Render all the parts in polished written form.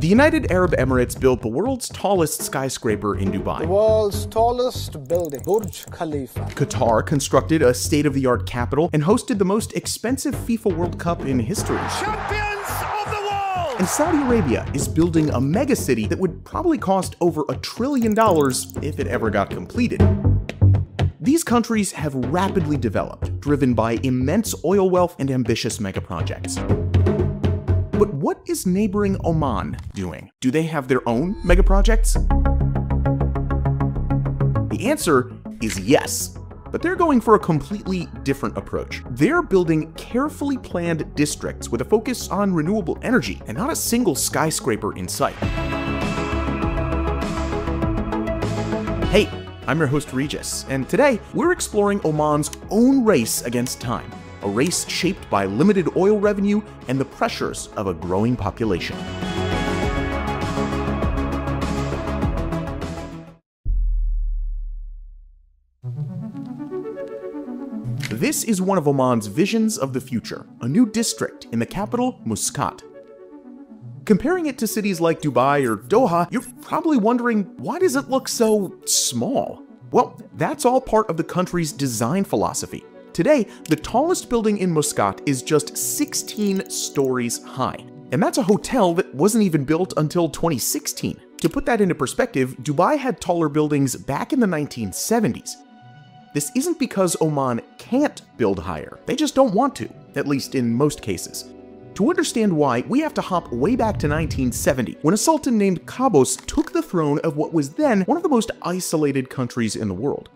United Arab Emirates built the world's tallest skyscraper in Dubai. The world's tallest building, Burj Khalifa. Qatar constructed a state-of-the-art capital and hosted the most expensive FIFA World Cup in history. Champions of the world! And Saudi Arabia is building a megacity that would probably cost over $1 trillion if it ever got completed. These countries have rapidly developed, driven by immense oil wealth and ambitious megaprojects. But what is neighboring Oman doing? Do they have their own megaprojects? The answer is yes, but they're going for a completely different approach. They're building carefully planned districts with a focus on renewable energy and not a single skyscraper in sight. Hey, I'm your host Regis, and today we're exploring Oman's own race against time. A race shaped by limited oil revenue and the pressures of a growing population. This is one of Oman's visions of the future, a new district in the capital, Muscat. Comparing it to cities like Dubai or Doha, you're probably wondering, why does it look so small? Well, that's all part of the country's design philosophy. Today, the tallest building in Muscat is just 16 stories high. And that's a hotel that wasn't even built until 2016. To put that into perspective, Dubai had taller buildings back in the 1970s. This isn't because Oman can't build higher. They just don't want to, at least in most cases. To understand why, we have to hop way back to 1970, when a sultan named Qaboos took the throne of what was then one of the most isolated countries in the world.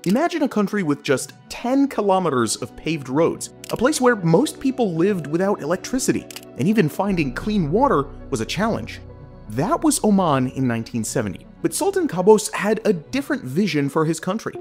Imagine a country with just 10 kilometers of paved roads, a place where most people lived without electricity, and even finding clean water was a challenge. That was Oman in 1970, but Sultan Qaboos had a different vision for his country.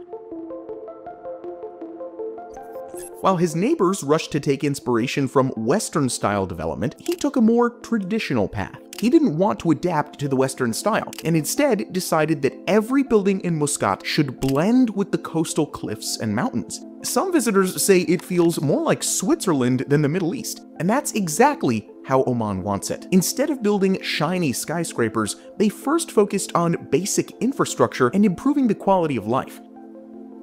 While his neighbors rushed to take inspiration from Western-style development, he took a more traditional path. He didn't want to adapt to the Western style, and instead decided that every building in Muscat should blend with the coastal cliffs and mountains. Some visitors say it feels more like Switzerland than the Middle East, and that's exactly how Oman wants it. Instead of building shiny skyscrapers, they first focused on basic infrastructure and improving the quality of life.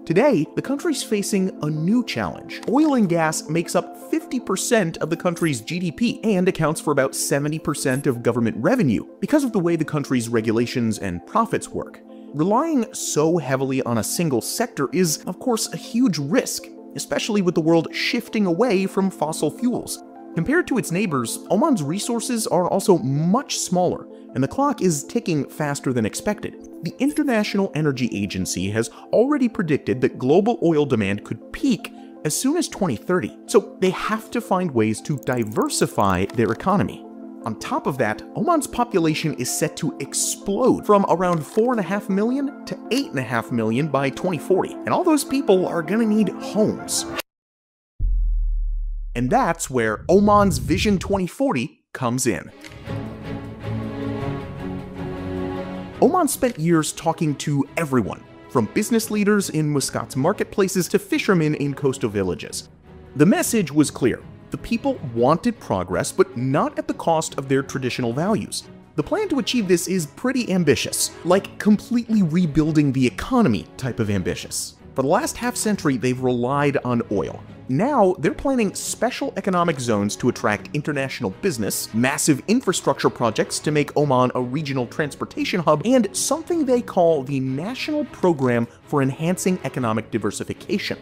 Today, the country's facing a new challenge. Oil and gas makes up 50% of the country's GDP and accounts for about 70% of government revenue because of the way the country's regulations and profits work. Relying so heavily on a single sector is, of course, a huge risk, especially with the world shifting away from fossil fuels. Compared to its neighbors, Oman's resources are also much smaller, and the clock is ticking faster than expected. The International Energy Agency has already predicted that global oil demand could peak as soon as 2030, so they have to find ways to diversify their economy. On top of that, Oman's population is set to explode from around 4.5 million to 8.5 million by 2040, and all those people are gonna need homes. And that's where Oman's Vision 2040 comes in. Oman spent years talking to everyone, from business leaders in Muscat's marketplaces to fishermen in coastal villages. The message was clear. The people wanted progress, but not at the cost of their traditional values. The plan to achieve this is pretty ambitious, like completely rebuilding the economy type of ambitious. For the last half-century, they've relied on oil. Now, they're planning special economic zones to attract international business, massive infrastructure projects to make Oman a regional transportation hub, and something they call the National Program for Enhancing Economic Diversification.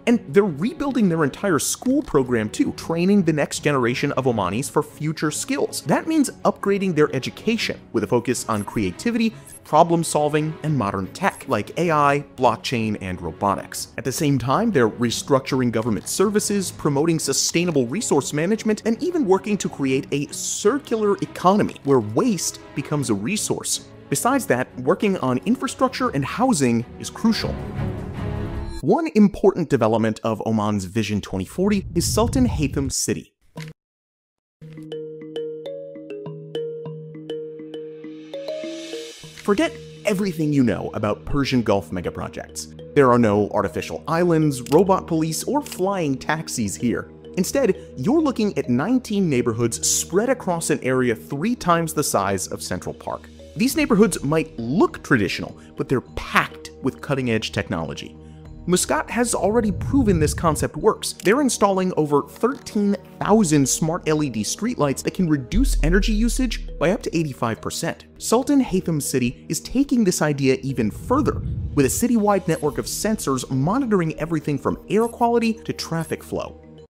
And they're rebuilding their entire school program too, training the next generation of Omanis for future skills. That means upgrading their education with a focus on creativity, problem solving, and modern tech like AI, blockchain, and robotics. At the same time, they're restructuring government services, promoting sustainable resource management, and even working to create a circular economy where waste becomes a resource. Besides that, working on infrastructure and housing is crucial. One important development of Oman's Vision 2040 is Sultan Haytham City. Forget everything you know about Persian Gulf megaprojects. There are no artificial islands, robot police, or flying taxis here. Instead, you're looking at 19 neighborhoods spread across an area 3 times the size of Central Park. These neighborhoods might look traditional, but they're packed with cutting-edge technology. Muscat has already proven this concept works. They're installing over 13,000 smart LED streetlights that can reduce energy usage by up to 85%. Sultan Haytham City is taking this idea even further, with a citywide network of sensors monitoring everything from air quality to traffic flow.